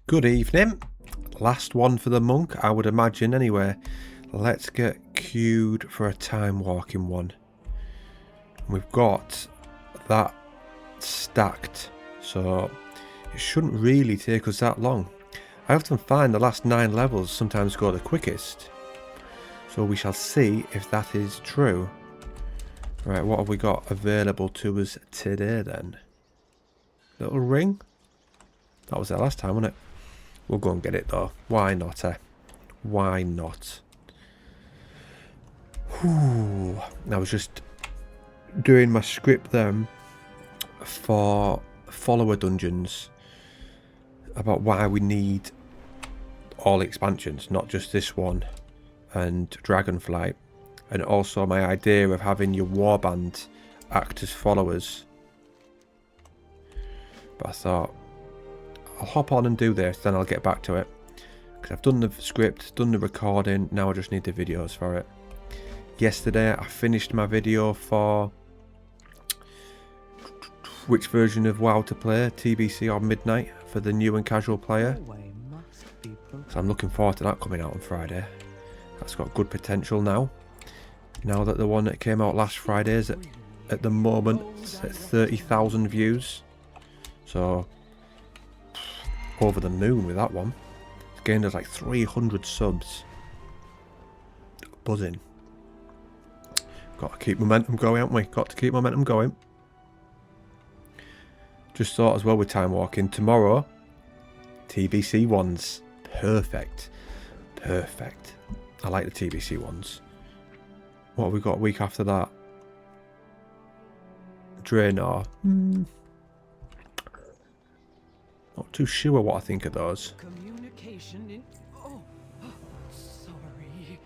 Good evening. Last one for the monk, I would imagine anyway. Let's get queued for a time walking one. We've got that stacked, so it shouldn't really take us that long. I often find the last 9 levels sometimes go the quickest, so we shall see if that is true. Right, what have we got available to us today then? Little ring? That was there last time, wasn't it? We'll go and get it though. Why not, eh? Why not? Whew. I was just doing my script then for follower dungeons about why we need all expansions, not just this one and Dragonflight, and also my idea of having your warband act as followers. But I thought I'll hop on and do this, then I'll get back to it, because I've done the script, done the recording, now I just need the videos for it. Yesterday I finished my video for which version of WoW to play, TBC or Midnight, for the new and casual player. So I'm looking forward to that coming out on Friday. That's got good potential now. Now that the one that came out last Friday is at the moment at 30,000 views. So over the moon with that one. It's gained us like 300 subs. Buzzing. Got to keep momentum going, haven't we? Got to keep momentum going. Just thought as well with time walking, tomorrow TBC ones. Perfect. Perfect. I like the TBC ones. What have we got a week after that? Draenor. Not too sure what I think of those. Communication in... Oh, sorry.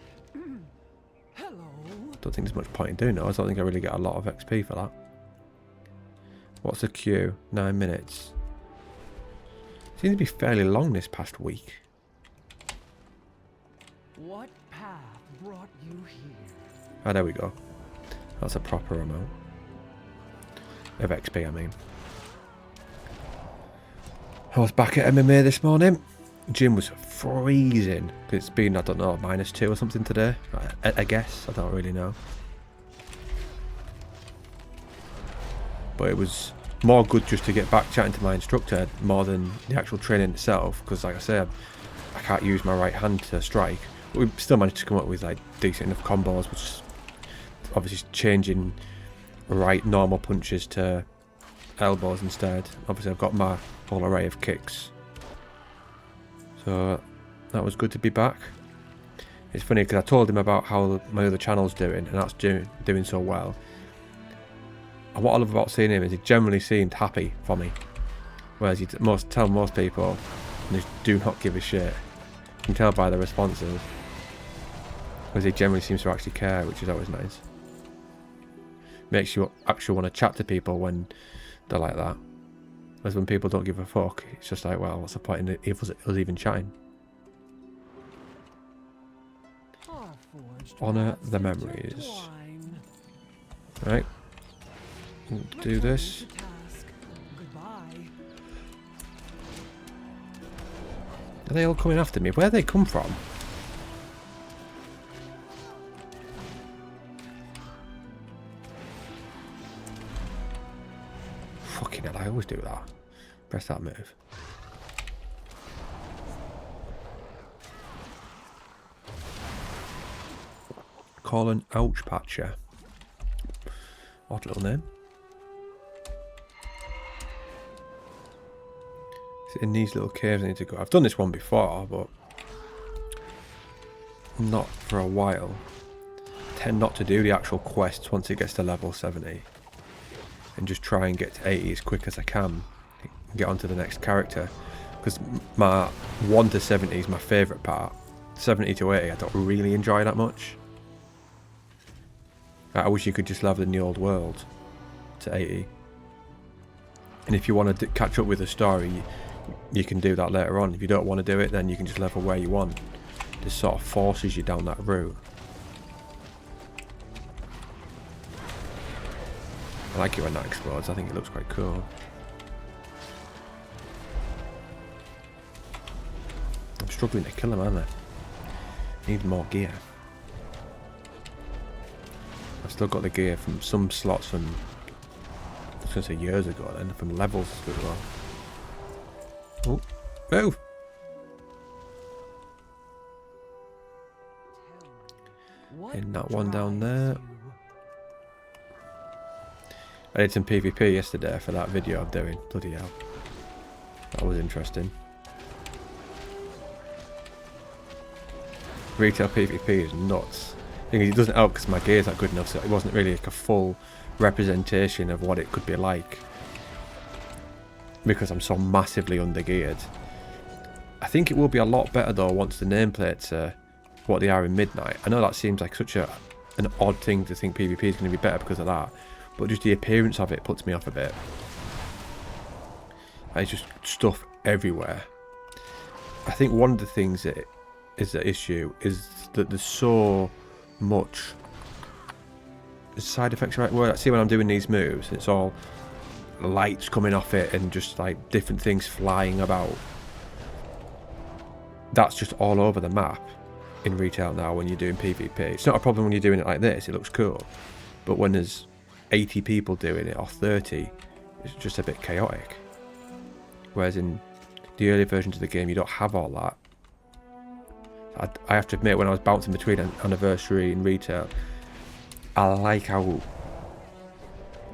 Hello. Don't think there's much point in doing those. I don't think I really get a lot of XP for that. What's the queue? 9 minutes. Seems to be fairly long this past week. What path brought you here? Ah, there we go. That's a proper amount of XP, I mean. I was back at MMA this morning. Gym was freezing. It's been, I don't know, -2 or something today. I guess. I don't really know. But it was more good just to get back chatting to my instructor more than the actual training itself. Because like I said, I can't use my right hand to strike. But we still managed to come up with like decent enough combos. Which is obviously changing right normal punches to elbows instead. Obviously I've got my whole array of kicks, so that was good to be back. It's funny because I told him about how my other channel's doing, and that's doing so well. And what I love about seeing him is he generally seemed happy for me, whereas you tell most people and they do not give a shit. You can tell by the responses, whereas he generally seems to actually care, which is always nice. Makes you actually want to chat to people when they're like that. Whereas when people don't give a fuck, it's just like, well, what's the point in us even chatting? Honour the memories. Right. Do this. Are they all coming after me? Where do they come from? Fucking hell, I always do that. Press that move. Colin Ouchpatcher. Odd little name. It's in these little caves I need to go. I've done this one before, but not for a while. I tend not to do the actual quests once it gets to level 70. And just try and get to 80 as quick as I can and get onto the next character, because my 1 to 70 is my favourite part. 70 to 80 I don't really enjoy that much. I wish you could just level in the old world to 80, and if you want to catch up with the story, you can do that later on. If you don't want to do it, then you can just level where you want. This sort of forces you down that route. I like it when that explodes. I think it looks quite cool. struggling to kill him, aren't I? Need more gear. I've still got the gear from some slots from, I was going to say years ago then, from levels as well. Oh, move! In that one down there. I did some PvP yesterday for that video I'm doing. Bloody hell. That was interesting. Retail PvP is nuts. The thing is, it doesn't help because my gear's not good enough, so it wasn't really like a full representation of what it could be like. Because I'm so massively under-geared. I think it will be a lot better though once the nameplates are what they are in Midnight. I know that seems like such an odd thing to think PvP is going to be better because of that. But just the appearance of it puts me off a bit. It's just stuff everywhere. I think one of the things that is the issue is that there's so much... Is side effects the right word? I see when I'm doing these moves, it's all lights coming off it and just like different things flying about. That's just all over the map in retail now when you're doing PvP. It's not a problem when you're doing it like this, it looks cool. But when there's 80 people doing it, or 30, it's just a bit chaotic. Whereas in the early versions of the game, you don't have all that. I have to admit, when I was bouncing between Anniversary and Retail, I like how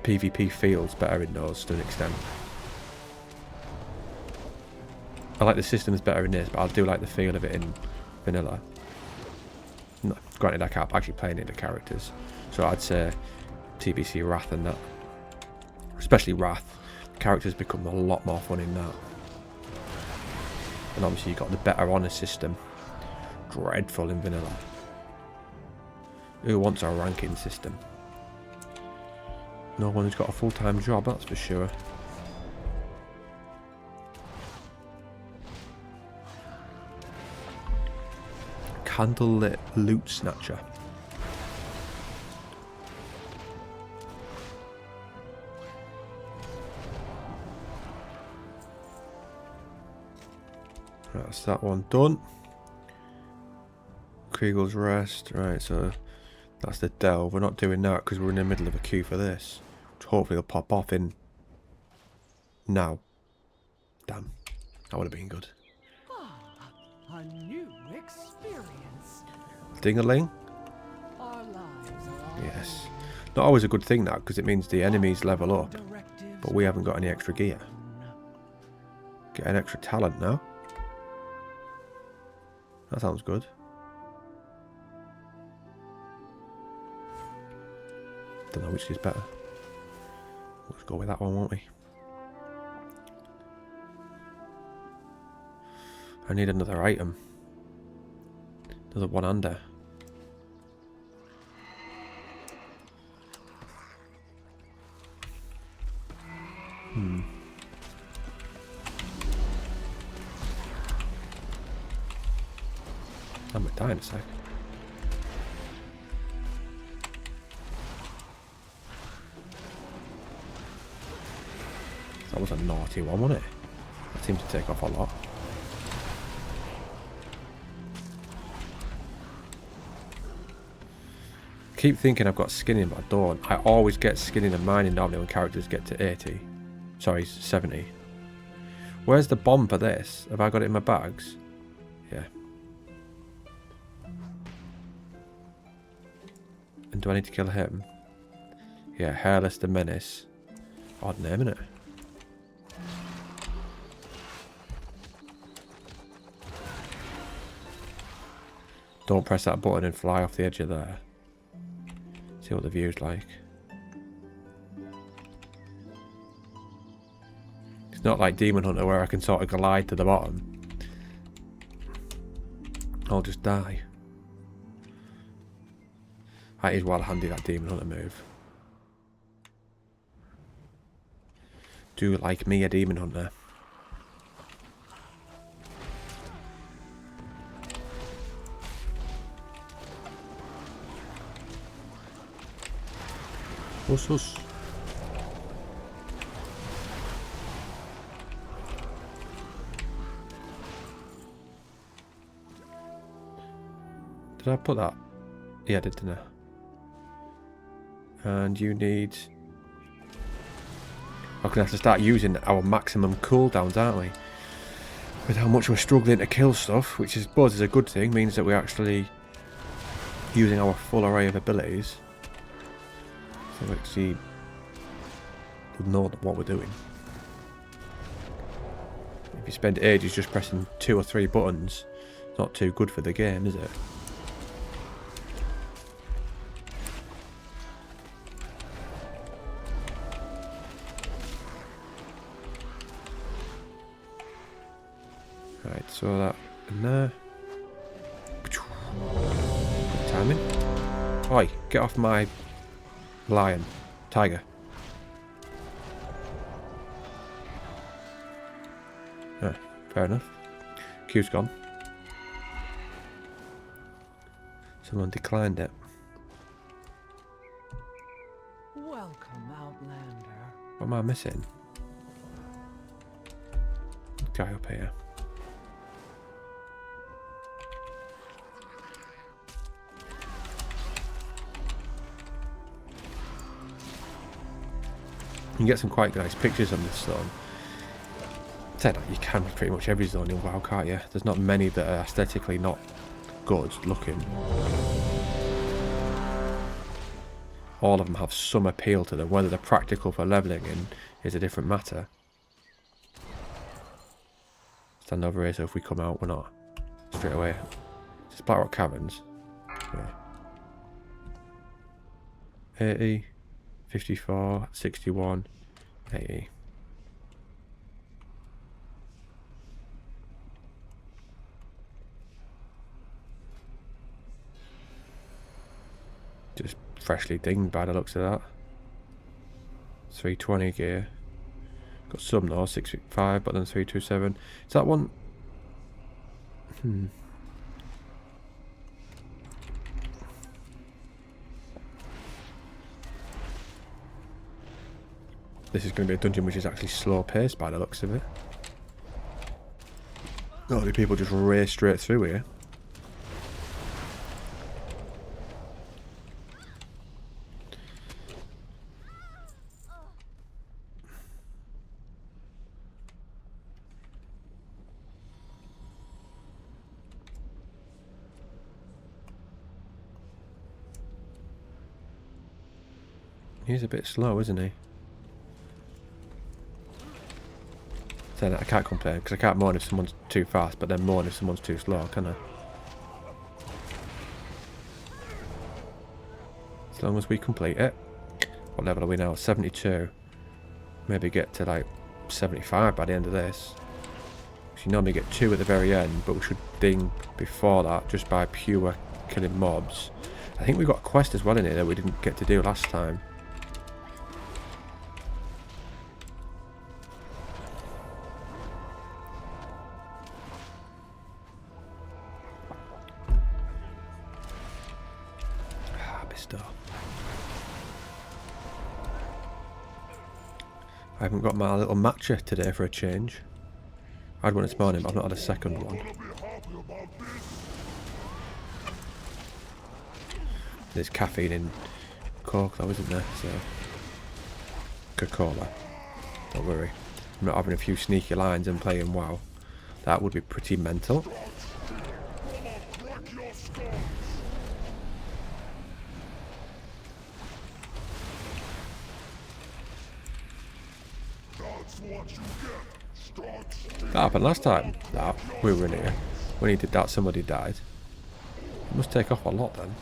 PvP feels better in those to an extent. I like the systems better in this, but I do like the feel of it in Vanilla. No, granted, I can't actually play any of the characters, so I'd say TBC Wrath and that. Especially Wrath. Characters become a lot more fun in that. And obviously you've got the better honour system. Dreadful in Vanilla. Who wants a ranking system? No one who's got a full-time job, that's for sure. Candlelit Loot Snatcher. That's that one done. Kriegel's Rest. Right, so that's the delve. We're not doing that because we're in the middle of a queue for this, which hopefully will pop off in now. Damn, that would have been good. A new experience. Ding-a-ling? Our lives are Yes. Not always a good thing that, because it means the enemies level up, but we haven't got any extra gear. Get an extra talent now. That sounds good. Don't know which is better. Let's go with that one, won't we? I need another item. Another one-hander. I might die in a sec. That was a naughty one, wasn't it? That seemed to take off a lot. Keep thinking I've got skinning, but I don't. I always get skinning and mining normally when characters get to 80. Sorry, 70. Where's the bomb for this? Have I got it in my bags? Yeah. And do I need to kill him? Yeah, Hairless the Menace. Odd name, innit? Don't press that button and fly off the edge of there. See what the view's like. It's not like Demon Hunter where I can sort of glide to the bottom. I'll just die. That is well handy, that Demon Hunter move. Do like me a Demon Hunter. Us. Did I put that? Yeah, I did, didn't I? And you need... We're going to have to start using our maximum cooldowns, aren't we? With how much we're struggling to kill stuff, which I suppose is a good thing, means that we're actually using our full array of abilities. So we actually know what we're doing. If you spend ages just pressing 2 or 3 buttons, it's not too good for the game, is it? Right, so that in there. Good timing. Oi, get off my lion. Tiger. Ah, fair enough. Queue's gone. Someone declined it. Welcome, Outlander. What am I missing? Guy up here. You can get some quite nice pictures on this zone. Said that you can with pretty much every zone in WoW, can't you? There's not many that are aesthetically not good looking. All of them have some appeal to them. Whether they're practical for leveling in is a different matter. Stand over here, so if we come out, we're not straight away. It's Blackrock Caverns. Yeah. 80. 54, 61, 80. Just freshly dinged by the looks of that. 320 gear. Got some though, 655, but then 327. Is that one? This is going to be a dungeon which is actually slow paced by the looks of it. Not many people just race straight through here. He's a bit slow, isn't he? Saying that I can't complain, because I can't moan if someone's too fast, but then moan if someone's too slow, can I? As long as we complete it. What level are we now? 72. Maybe get to like 75 by the end of this. You normally get 2 at the very end, but we should ding before that just by pure killing mobs. I think we got a quest as well in here that we didn't get to do last time. I haven't got my little matcha today for a change. I had one this morning, but I've not had a second one. There's caffeine in Coke though, isn't there? So Coca-Cola. Don't worry. I'm not having a few sneaky lines and playing WoW. That would be pretty mental. That happened last time that we were in here. When he did that, somebody died. It must take off a lot then.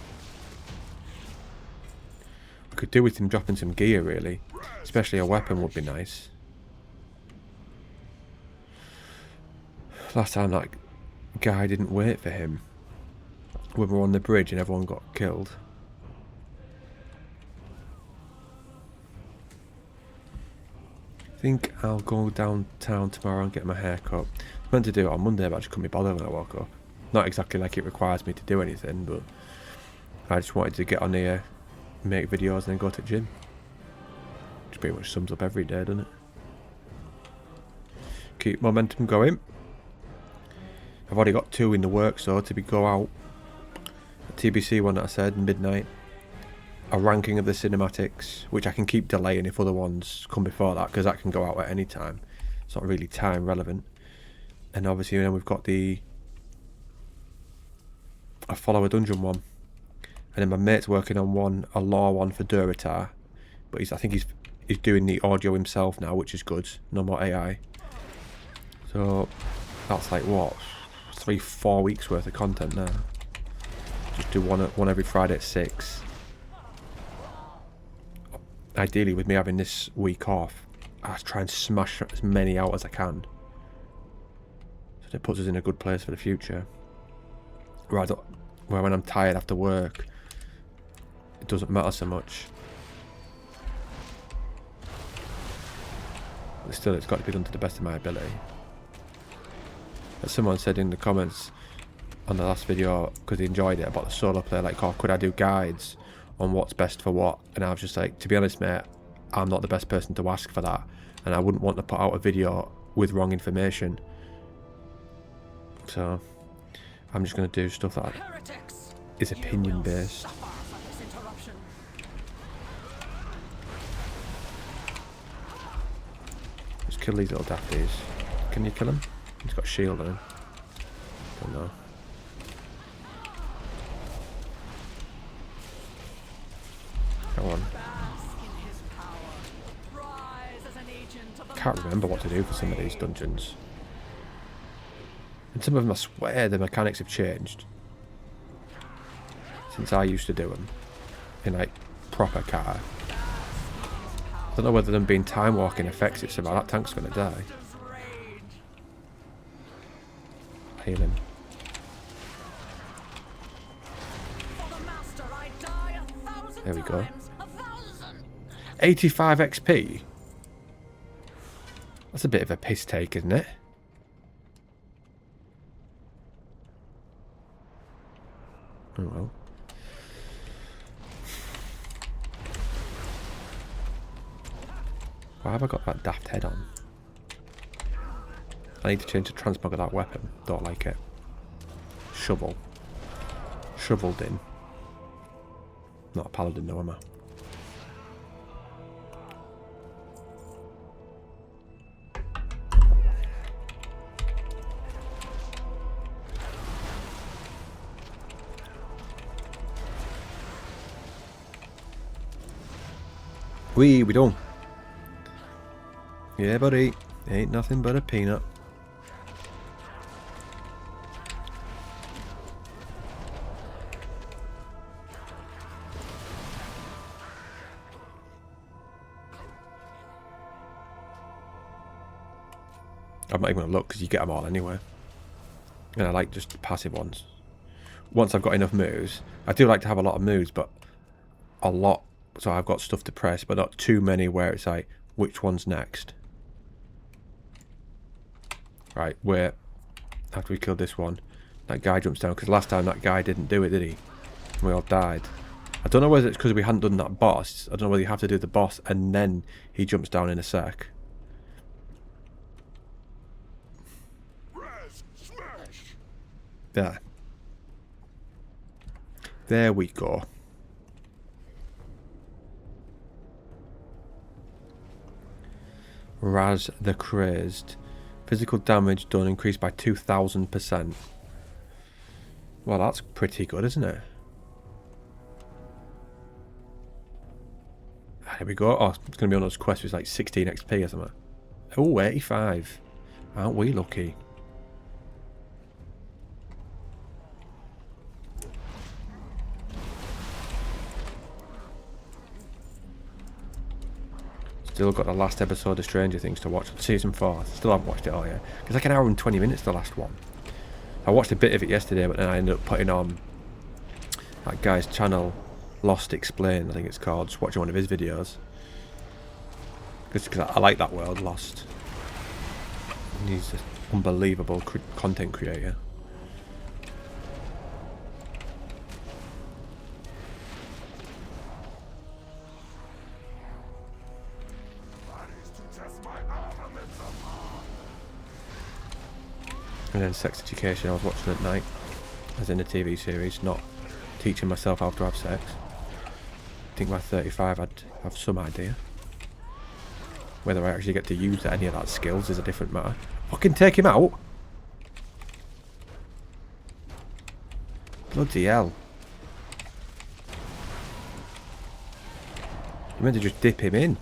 I could do with him dropping some gear really. Especially a weapon would be nice. Last time that guy didn't wait for him. We were on the bridge and everyone got killed. I think I'll go downtown tomorrow and get my hair cut. I meant to do it on Monday, but I just couldn't be bothered when I woke up. Not exactly like it requires me to do anything, but I just wanted to get on here, make videos, and then go to the gym. Which pretty much sums up every day, doesn't it? Keep momentum going. I've already got 2 in the works, though, to go out TBC one that I said, midnight. A ranking of the cinematics, which I can keep delaying if other ones come before that, because that can go out at any time. It's not really time relevant. And obviously then we've got the a follow a dungeon one. And then my mate's working on a lore one for Duratar. But I think he's doing the audio himself now, which is good. No more AI. So that's like what? 3-4 weeks worth of content now. Just do one every Friday at 6. Ideally, with me having this week off, I try and smash as many out as I can. So it puts us in a good place for the future. Where when I'm tired after work, it doesn't matter so much. But still, it's got to be done to the best of my ability. As someone said in the comments on the last video, because they enjoyed it, about the solo play, like, oh, could I do guides on what's best for what? And I was just like, to be honest, mate, I'm not the best person to ask for that, and I wouldn't want to put out a video with wrong information. So I'm just going to do stuff that is opinion based. Let's kill these little dafties. Can you kill him? He's got a shield on him. Don't know. Come on. Can't remember what to do for some of these dungeons. And some of them, I swear, the mechanics have changed since I used to do them in like proper car. I don't know whether them being time walking affects it somehow. That tank's gonna die. Heal him. There we go. 85 XP. That's a bit of a piss take, isn't it? Oh well. Why have I got that daft head on? I need to change the transmog of that weapon. Don't like it. Shovel. Shoveled in. Not a paladin though, am I? We done. Yeah, buddy. Ain't nothing but a peanut. I'm not even going to look because you get them all anyway. And I like just passive ones. Once I've got enough moves, I do like to have a lot of moves, but a lot. So I've got stuff to press, but not too many where it's like, which one's next? Right, where after we killed this one, that guy jumps down, because last time that guy didn't do it, did he? We all died. I don't know whether it's because we hadn't done that boss. I don't know whether you have to do the boss and then he jumps down in a sec. There. There we go. Raz the Crazed. Physical damage done increased by 2000%. Well, that's pretty good, isn't it? Here we go. Oh, it's going to be on those quests with like 16 XP or something. Oh, 85. Aren't we lucky? Still got the last episode of Stranger Things to watch. Season 4. Still haven't watched it all yet. It's like an hour and 20 minutes, the last one. I watched a bit of it yesterday, but then I ended up putting on that guy's channel, Lost Explained, I think it's called. Just watching one of his videos. Because I like that world, Lost. And he's an unbelievable content creator. And then Sex Education I was watching at night, as in a TV series, not teaching myself how to have sex. I think by 35 I'd have some idea. Whether I actually get to use any of that skills is a different matter. Fucking take him out! Bloody hell. You meant to just dip him in.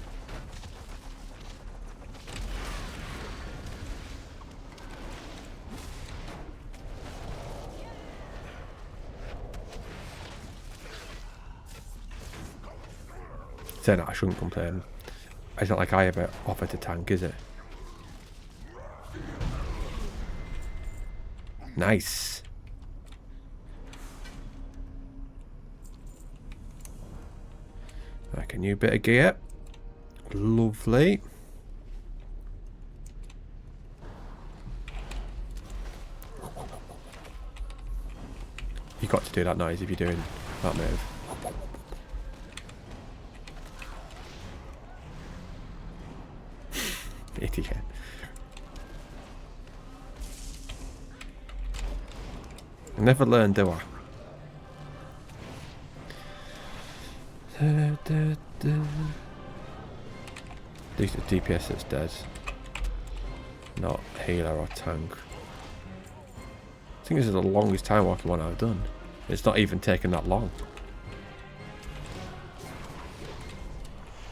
Saying that, I shouldn't complain. It's not like I ever offer to tank, is it? Nice. Like a new bit of gear. Lovely. You've got to do that noise if you're doing that move. Idiot. I never learned, do I? At least it's DPS that's dead. Not healer or tank. I think this is the longest time walking one I've done. It's not even taken that long.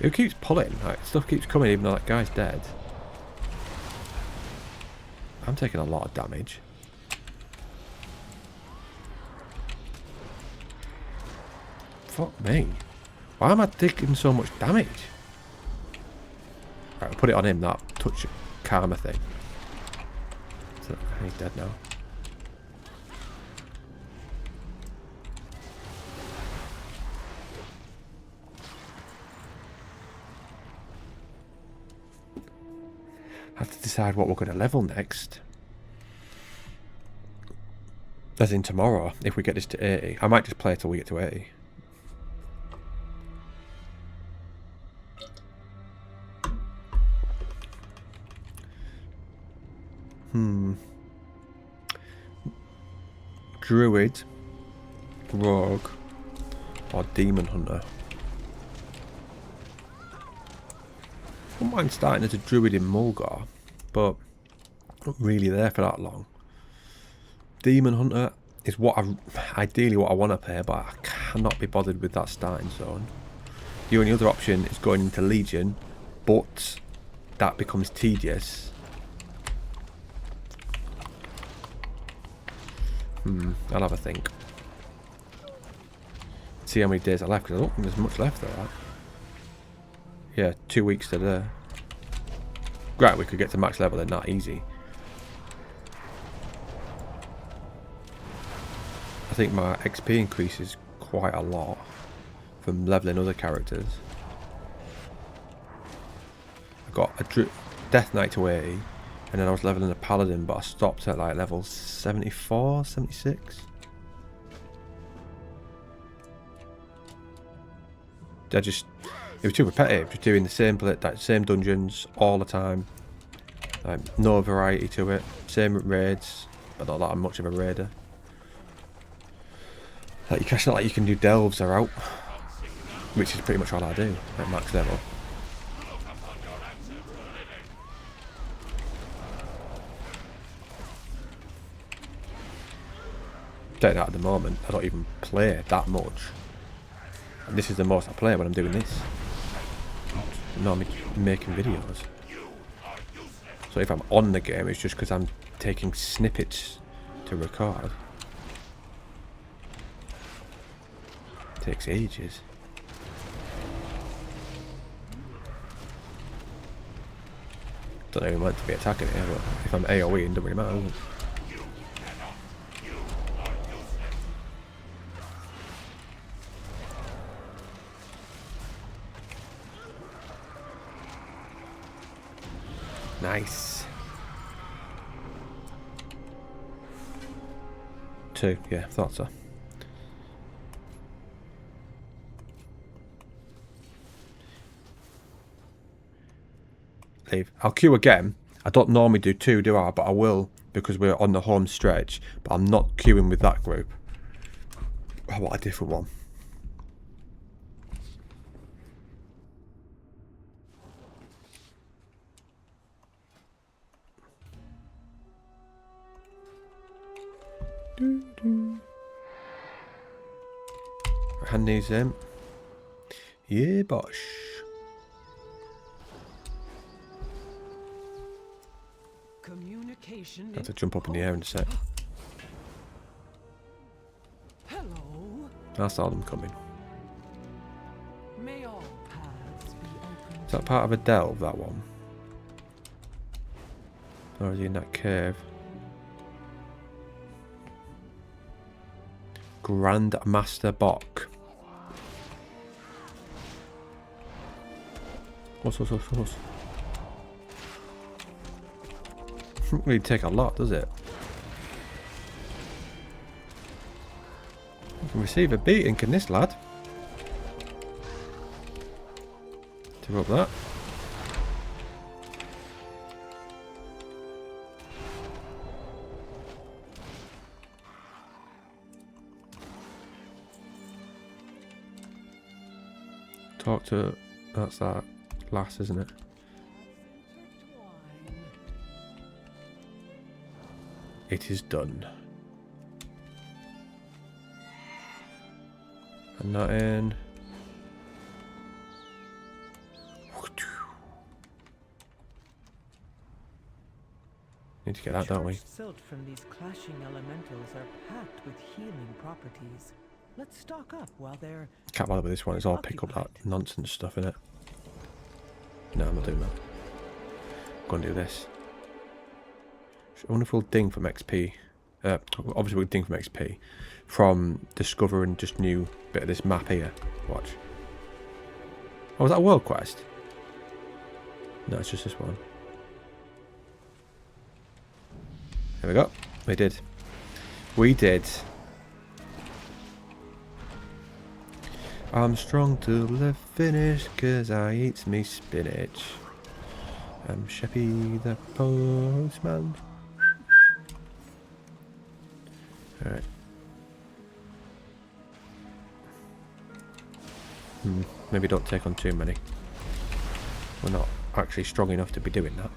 Who keeps pulling? Like, stuff keeps coming even though that guy's dead. I'm taking a lot of damage. Fuck me. Why am I taking so much damage? Right, I'll put it on him, that touch karma thing. So, he's dead now. Have to decide what we're going to level next. As in tomorrow, if we get this to 80. I might just play till we get to 80. Druid, Rogue, or Demon Hunter. I wouldn't mind starting as a Druid in Mulgar, but not really there for that long. Demon Hunter is ideally what I want to play, but I cannot be bothered with that starting zone. The only other option is going into Legion, but that becomes tedious. I'll have a think. See how many days I left, because I don't think there's much left of that. Yeah, 2 weeks to there. Right, we could get to max level then, not easy. I think my XP increases quite a lot from leveling other characters. I got a Death Knight to 80, and then I was leveling a Paladin, but I stopped at like level 74, 76. It was too repetitive, just doing the same dungeons all the time. Like, no variety to it. Same raids, but not that much of a raider. Like, it's not like you can do delves or out, which is pretty much all I do at max level. Take that at the moment, I don't even play that much. And this is the most I play when I'm doing this. I'm not making videos. So if I'm on the game, it's just because I'm taking snippets to record. It takes ages. Don't even want to be attacking it, but if I'm AoE, it doesn't really matter, does it? Nice. 2, yeah, thought so. Leave. I'll queue again. I don't normally do 2, do I? But I will, because we're on the home stretch. But I'm not queuing with that group. I want a different one. Hand these in. Yeah, bosh. Communication. I have to jump up in the air in a sec. Hello. I saw them coming. May all paths be open. Is that part of a delve, that one? Or is he in that cave? Grand Master Bok. What's? Doesn't really take a lot, does it? You can receive a beating, can this lad? Do up that. Talk to... That's that lass, isn't it? It is done. And that in. Need to get that, don't we? Silt from these clashing elementals are packed with healing properties. Let's stock up while they're... Can't bother with this one. It's all pick up that nonsense stuff in it. No, I'm not doing that. I'm going to do this. I wonder if we'll ding from XP. Obviously, we'll ding from XP from discovering just new bit of this map here. Watch. Oh, was that a world quest? No, it's just this one. There we go. We did. We did. I'm strong till the finish, 'cause I eats me spinach. I'm Sheppy the postman. Alright. Maybe don't take on too many. We're not actually strong enough to be doing that.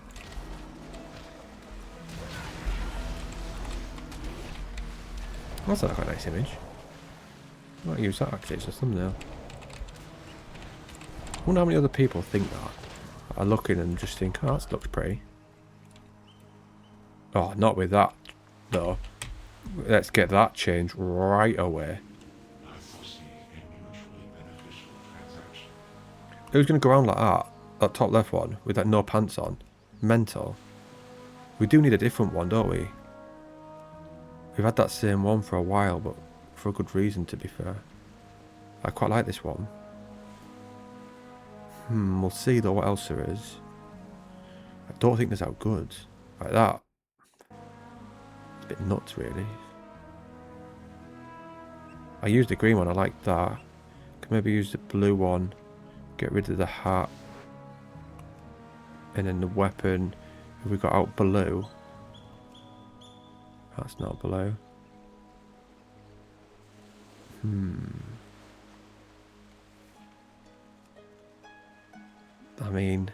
That's quite a nice image. I might use that actually as a thumbnail. I wonder how many other people think that. Are looking and just think, oh, that looks pretty. Oh, not with that though. Let's get that changed right away. Who's going to go around like that? That top left one with that no pants on. Mental. We do need a different one, don't we? We've had that same one for a while, but for a good reason, to be fair. I quite like this one. We'll see though what else there is. I don't think there's out good. Like that. It's a bit nuts, really. I used the green one, I like that. Could maybe use the blue one. Get rid of the hat. And then the weapon. Have we got out blue? That's not blue. I mean,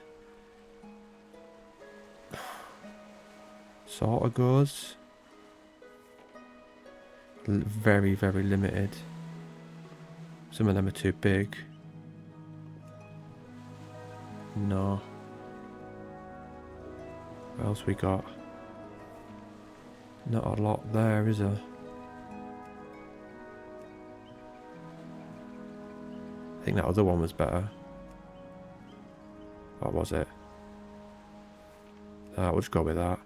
sort of goes. Very, very limited. Some of them are too big. No. What else we got? Not a lot there, is there? I think that other one was better. What was it? We'll just go with that.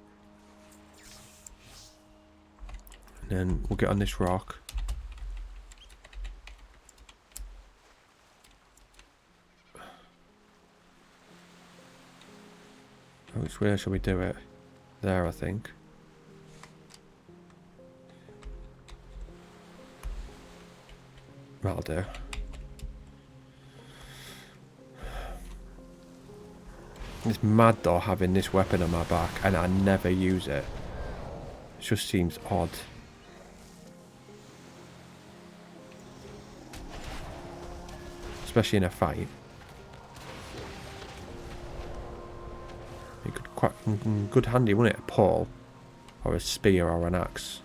And then we'll get on this rock. Which way shall we do it? There, I think. That'll do. It's mad though having this weapon on my back and I never use it. It just seems odd. especially in a fight. It could quite good handy, wouldn't it? A pole, or a spear, or an axe.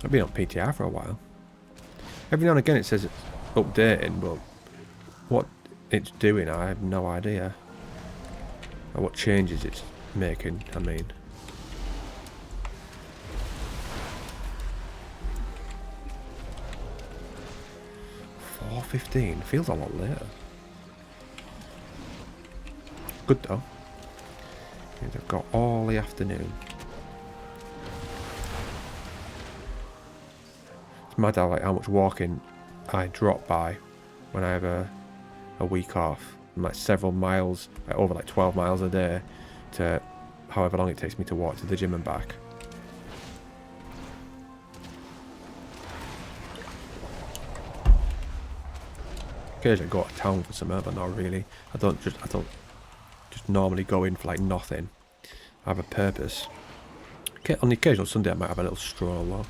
I've been on PTR for a while. Every now and again it says it's updating, but what it's doing, I have no idea. Or what changes it's making, I mean. $4:15 feels a lot later. Good though. They've got all the afternoon. It's mad how, like, how much walking I drop by when I have a week off. I'm like several miles, like over like 12 miles a day, to however long it takes me to walk to the gym and back. Occasionally I go out of town for something, but not really. I don't just normally go in for like nothing. I have a purpose. On the occasional Sunday I might have a little stroll though.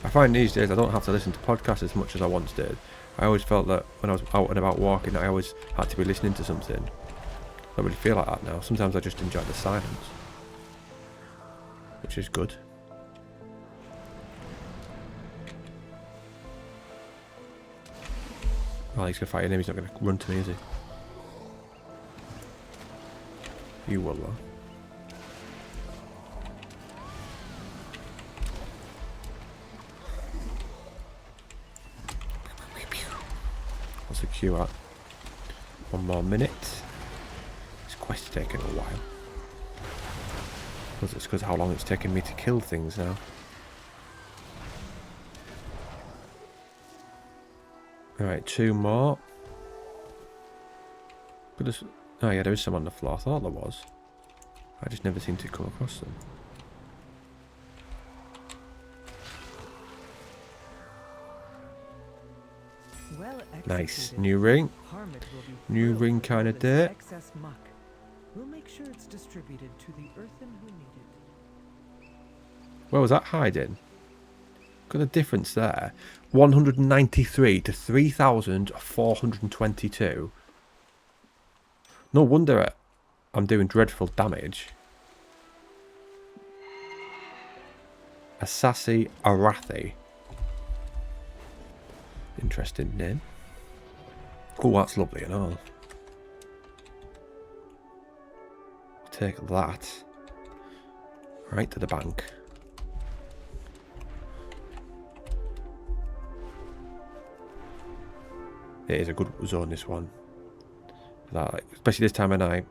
I find these days I don't have to listen to podcasts as much as I once did. I always felt that when I was out and about walking, I always had to be listening to something. I don't really feel like that now. Sometimes I just enjoy the silence, which is good. Oh, he's going to fight him. He's not going to run to me, is he? You will, though. What's the queue at? 1 more minute. This quest is taking a while. It's because of how long it's taken me to kill things now. Alright, 2 more. Oh yeah, there is some on the floor. I thought there was. I just never seem to come across them. Well Nice. executed. New ring. Harmit will be New thrilled ring with all kinda this dirt. excess muck. We'll make sure it's distributed to the earthen who need it. Where was that hiding? Got a difference there. 193 to 3,422. No wonder I'm doing dreadful damage. A sassy Arathi. Interesting name. Oh, that's lovely and all. Take that. Right to the bank. It is a good zone, this one. That, especially this time of night.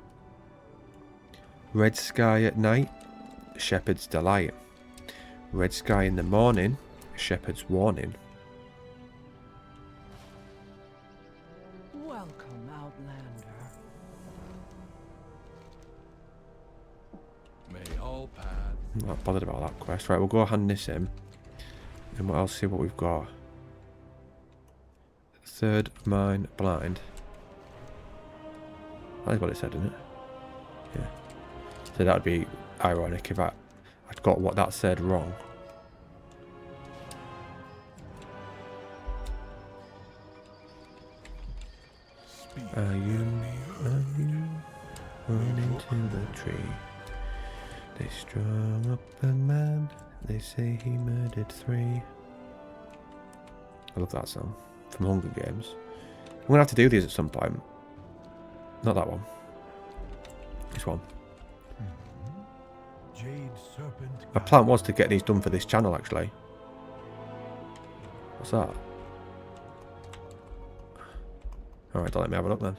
Red sky at night, shepherd's delight. Red sky in the morning, shepherd's warning. Welcome, Outlander. May all paths. I'm not bothered about that quest. Right, we'll go hand this in. And I'll see what we've got. Third mine blind. That's what it said, isn't it? Yeah. So that would be ironic if I'd got what that said wrong. Are you running to the tree? They strung up a man. They say he murdered 3. I love that song from Hunger Games. I'm gonna have to do these at some point. Not that one. This one. Jade serpent. My plan was to get these done for this channel, actually. What's that? Alright, don't let me have a look then.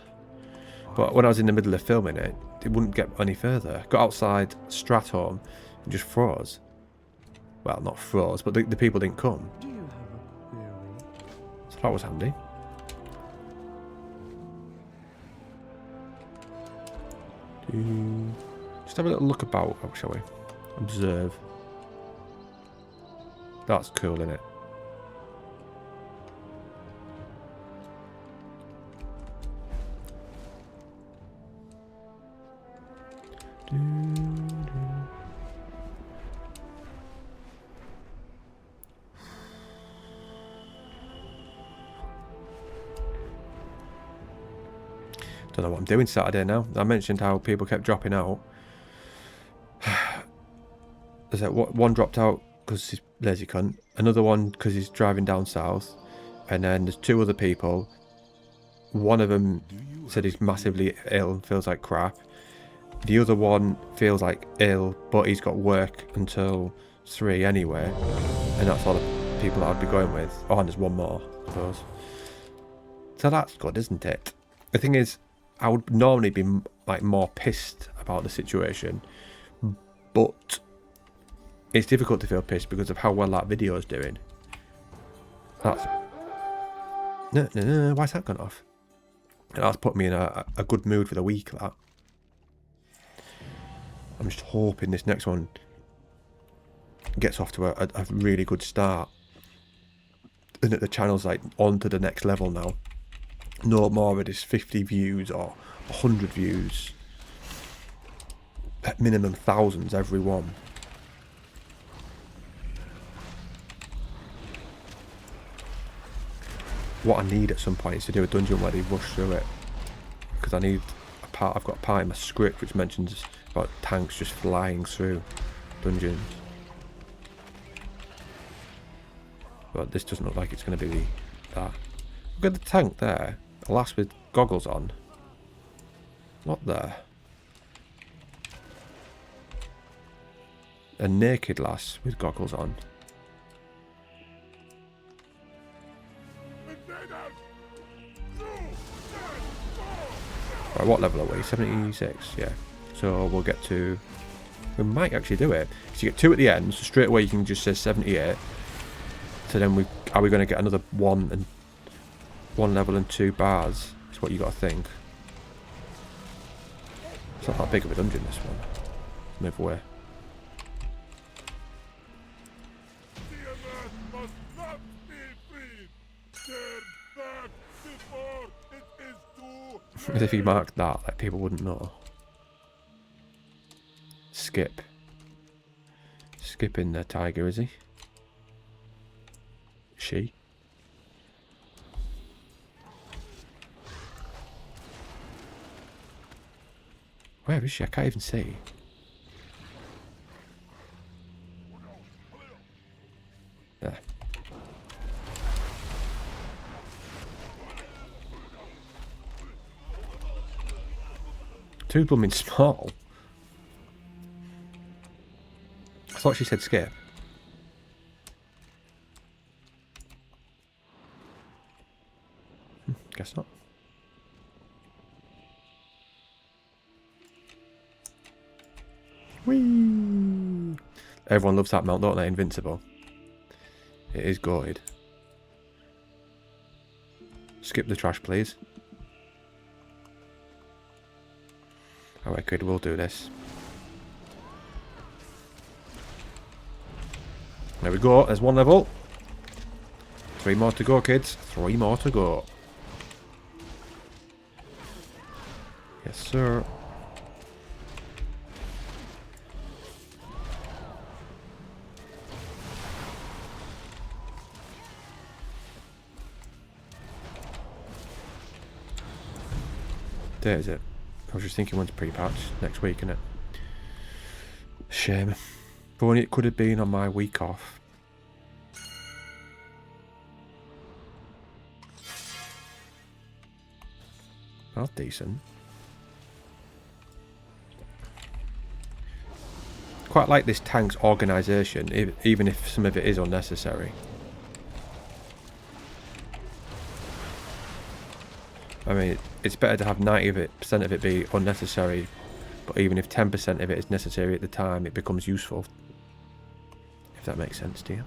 But when I was in the middle of filming it, it wouldn't get any further. Got outside Stratholme and just froze. Well, not froze, but the people didn't come. Do you have a query? So that was handy. Just have a little look about, shall we? Observe. That's cool, isn't it? Don't know what I'm doing Saturday now. I mentioned how people kept dropping out. There's like one dropped out because he's lazy cunt. Another one because he's driving down south. And then there's 2 other people. One of them said he's massively ill and feels like crap. The other one feels like ill, but he's got work until 3 anyway. And that's all the people that I'd be going with. Oh, and there's one more, I suppose. So that's good, isn't it? The thing is, I would normally be like more pissed about the situation, but it's difficult to feel pissed because of how well that video is doing. That's no, why's that gone off? And that's put me in a good mood for the week. That I'm just hoping this next one gets off to a really good start, and that the channel's like on to the next level now. No more of this 50 views or 100 views. At minimum thousands every one. What I need at some point is to do a dungeon where they rush through it, because I need a part. I've got a part in my script which mentions about tanks just flying through dungeons. But this doesn't look like it's going to be that. Look at the tank there. A lass with goggles on. What there? A naked lass with goggles on. Right, what level are we? 76, yeah. So we'll get to... We might actually do it. So you get 2 at the end, so straight away you can just say 78. So then are we going to get another 1 level and 2 bars? Is what you got to think. It's not that big of a dungeon, this one. Move away. As if he marked that, like people wouldn't know. Skip. Skipping the tiger, is he? She? Where is she? I can't even see. There. Too blooming small. I thought she said skip. Guess not. Whee! Everyone loves that mount, don't they? Invincible. It is goated. Skip the trash, please. Alright, good, we'll do this. There we go, there's 1 level. 3 more to go, kids. 3 more to go. Yes, sir. There is it. I was just thinking when's pre-patch. Next week, innit? Shame. But when it could have been on my week off. That's decent. Quite like this tank's organisation, even if some of it is unnecessary. I mean, it's better to have 90% of it be unnecessary, but even if 10% of it is necessary at the time, it becomes useful. If that makes sense to you.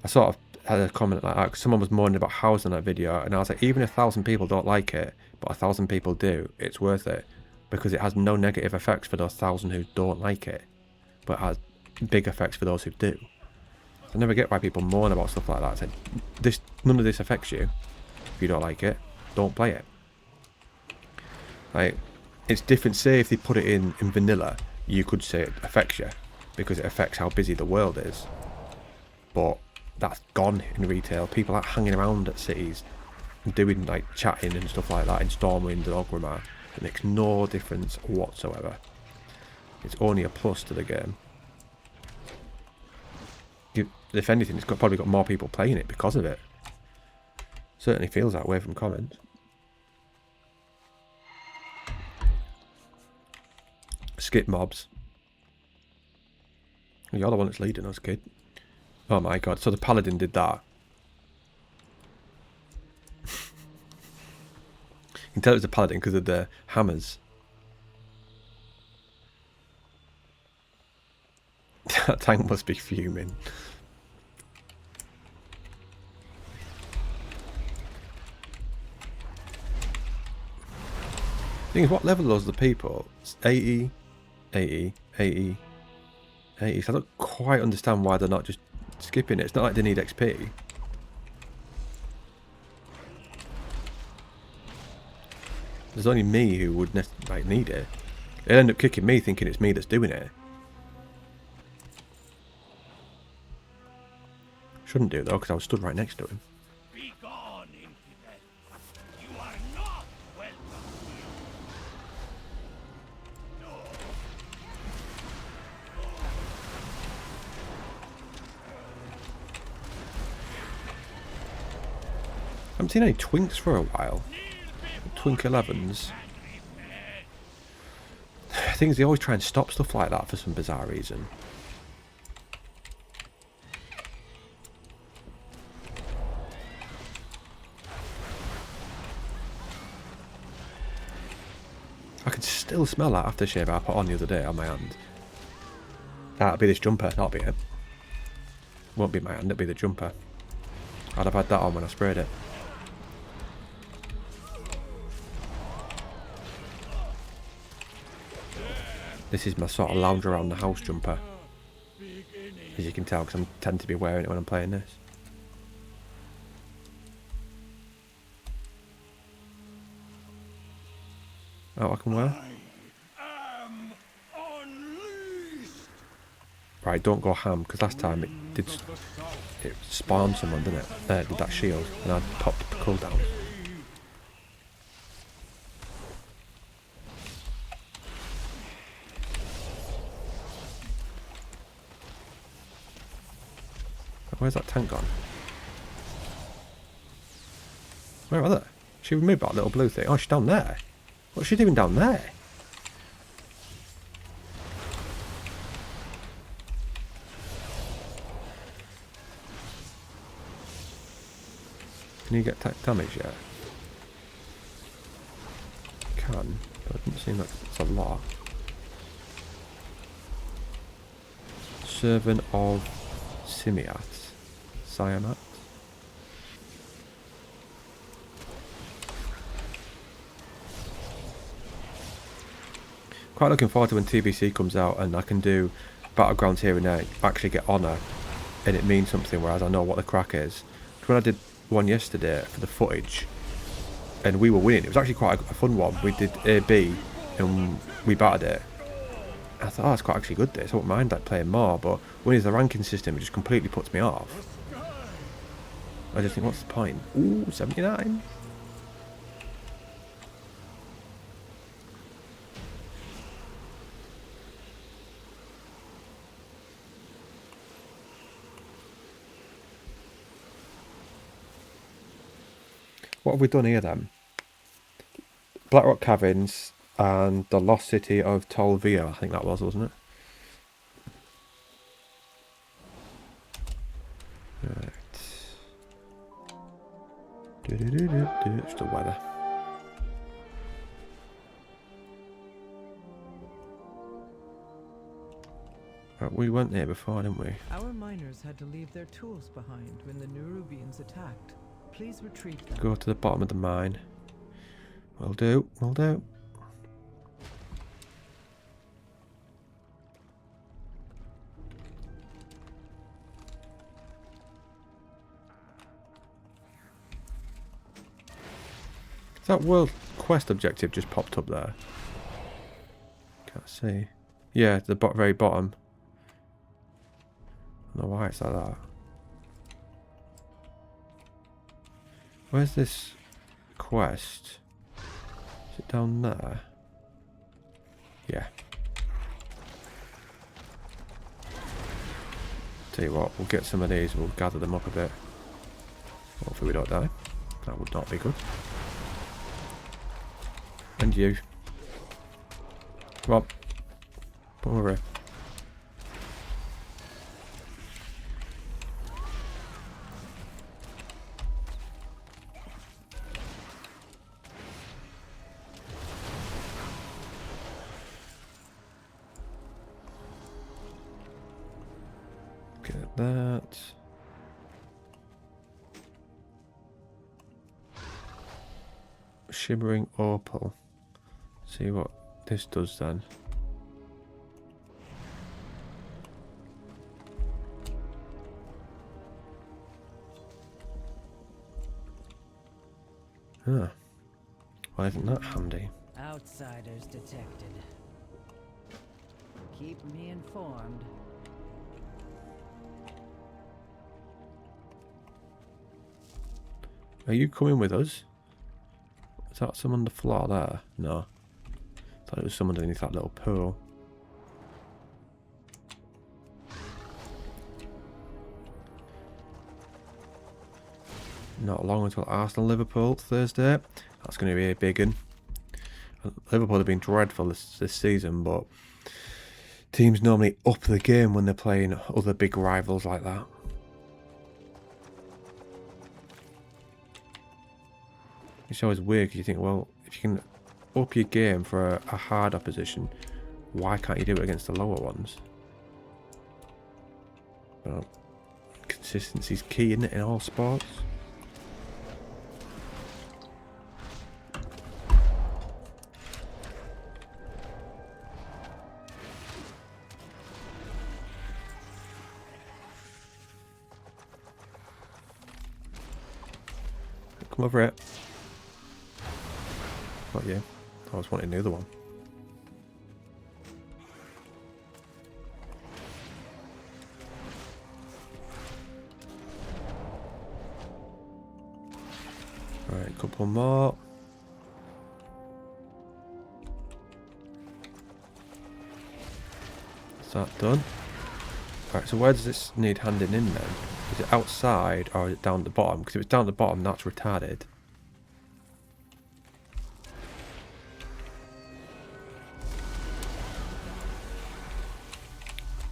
I sort of had a comment like that, 'cause someone was moaning about house in that video, and I was like, even if 1,000 people don't like it, but 1,000 people do, it's worth it. Because it has no negative effects for those 1,000 who don't like it, but it has big effects for those who do. I never get why people moan about stuff like that. It's like, none of this affects you. If you don't like it, don't play it. Like, it's different. Say if they put it in vanilla, you could say it affects you because it affects how busy the world is. But that's gone in retail. People aren't hanging around at cities doing like chatting and stuff like that in Stormwind and Orgrimmar. It makes no difference whatsoever. It's only a plus to the game. If anything, it's probably got more people playing it because of it. Certainly feels that way from comments. Skip mobs. You're the one that's leading us, kid. Oh my god, so the paladin did that. You can tell it was a paladin because of the hammers. That tank must be fuming. Thing is, what level are those the people? It's 80, 80, 80, 80. So I don't quite understand why they're not just skipping it. It's not like they need XP. There's only me who would like need it. They'll end up kicking me thinking it's me that's doing it. Shouldn't do though, because I was stood right next to him. Be gone, infidel. You are not welcome here. No. I haven't seen any twinks for a while. Twink 11s. Things they always try and stop stuff like that for some bizarre reason. I can still smell that aftershave I put on the other day on my hand. That'll be this jumper, that'll be it. Won't be my hand, it'll be the jumper. I'd have had that on when I sprayed it. This is my sort of lounge around the house jumper. As you can tell, because I tend to be wearing it when I'm playing this. Oh, I can wear? Right, don't go ham, because last time it spawned someone, didn't it? With that shield, and I popped the cooldown. Where's that tank gone? Where are they? She removed that little blue thing. Oh, she's down there. What's she doing down there? Can you get damage yet? Can, but it doesn't seem like it's a lot. Servant of Simiat. Siamat. Quite looking forward to when TBC comes out and I can do battlegrounds here and there, actually get honour, and it means something, whereas I know what the crack is. When I did one yesterday for the footage, and we were winning, it was actually quite a fun one. We did AB and we battered it. I thought, oh, it's quite actually good this. I wouldn't mind like playing more, but when it's the ranking system, it just completely puts me off. I just think, what's the point? Ooh, 79. What have we done here then? Blackrock Caverns and the lost city of Tol'vir, I think that was, wasn't it? Right. It's the weather. Right, we went there before, didn't we? Our miners had to leave their tools behind when the Nerubians attacked. Please retrieve them. Go to the bottom of the mine. Will do, will do. That world quest objective just popped up there. Can't see. Yeah, the very bottom. I don't know why it's like that. Where's this quest. Is it down there? Yeah. Tell you what, we'll get some of these, we'll gather them up a bit. Hopefully we don't die. That would not be good. And you. Come on. Come over here. Get that. Shimmering opal. See what this does then. Huh. Why isn't that handy? Outsiders detected. Keep me informed. Are you coming with us? Is that some on the floor there? No. Thought it was someone underneath that little pool. Not long until Arsenal-Liverpool Thursday. That's going to be a big one. Liverpool have been dreadful this season, but teams normally up the game when they're playing other big rivals like that. It's always weird because you think, well, if you can up your game for a hard opposition, why can't you do it against the lower ones? Well, consistency's key, isn't it, in all sports? Come over it. Not you. I was wanting the other one. Right, a couple more. Is that done? Right, so where does this need handing in then? Is it outside or is it down at the bottom? Because if it's down at the bottom, that's retarded.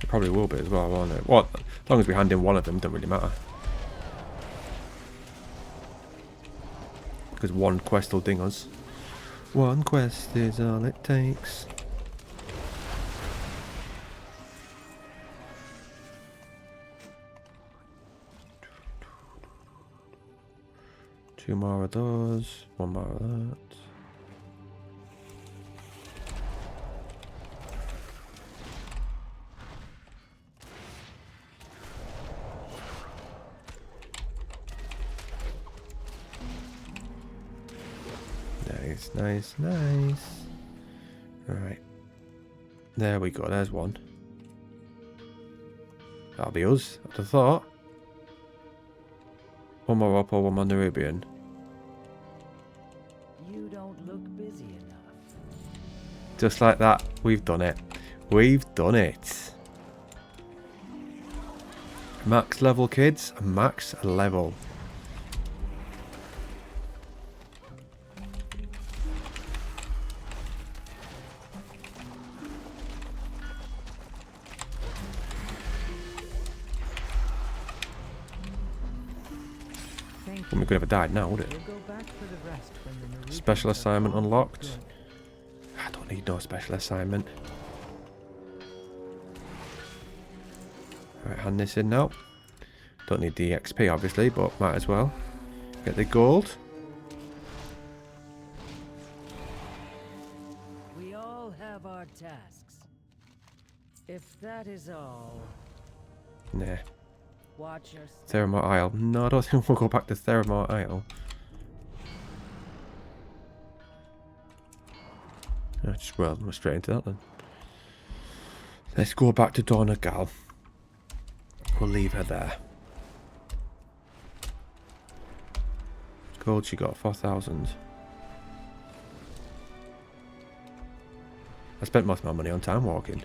It probably will be as well, won't it? Well, as long as we hand in one of them, it doesn't really matter. Because one quest will ding us. One quest is all it takes. Two more of those, one more of that. Nice, nice, nice. Alright. There we go, there's one. That'll be us, I'd have thought. One more Opal, one more Nerubian. You don't look busy enough. Just like that, we've done it. We've done it. Max level, kids. Max level. We could have died now, would it? We'll go back for the rest when the Nerubians Special are assignment all unlocked. good. I don't need no special assignment. Alright, hand this in now. Don't need the XP obviously, but might as well. Get the gold. We all have our tasks. If that is all, Nah. watch your Theramore Isle. No, I don't think we'll go back to Theramore Isle. Yeah, just well, we're straight into that then. Let's go back to Dornogal. We'll leave her there. Let's gold she got? 4,000. I spent most of my money on time walking.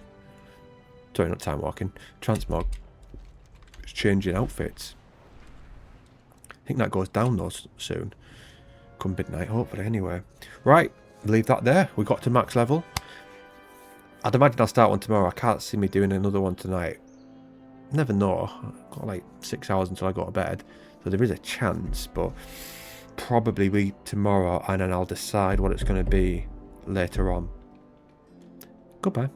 Sorry, not time walking. Transmog. It's changing outfits. I think that goes down though soon. Come midnight, hopefully, anyway. Right, leave that there. We got to max level. I'd imagine I'll start one tomorrow. I can't see me doing another one tonight. Never know. I've got like 6 hours until I go to bed. So there is a chance, but probably be tomorrow, and then I'll decide what it's going to be later on. Goodbye.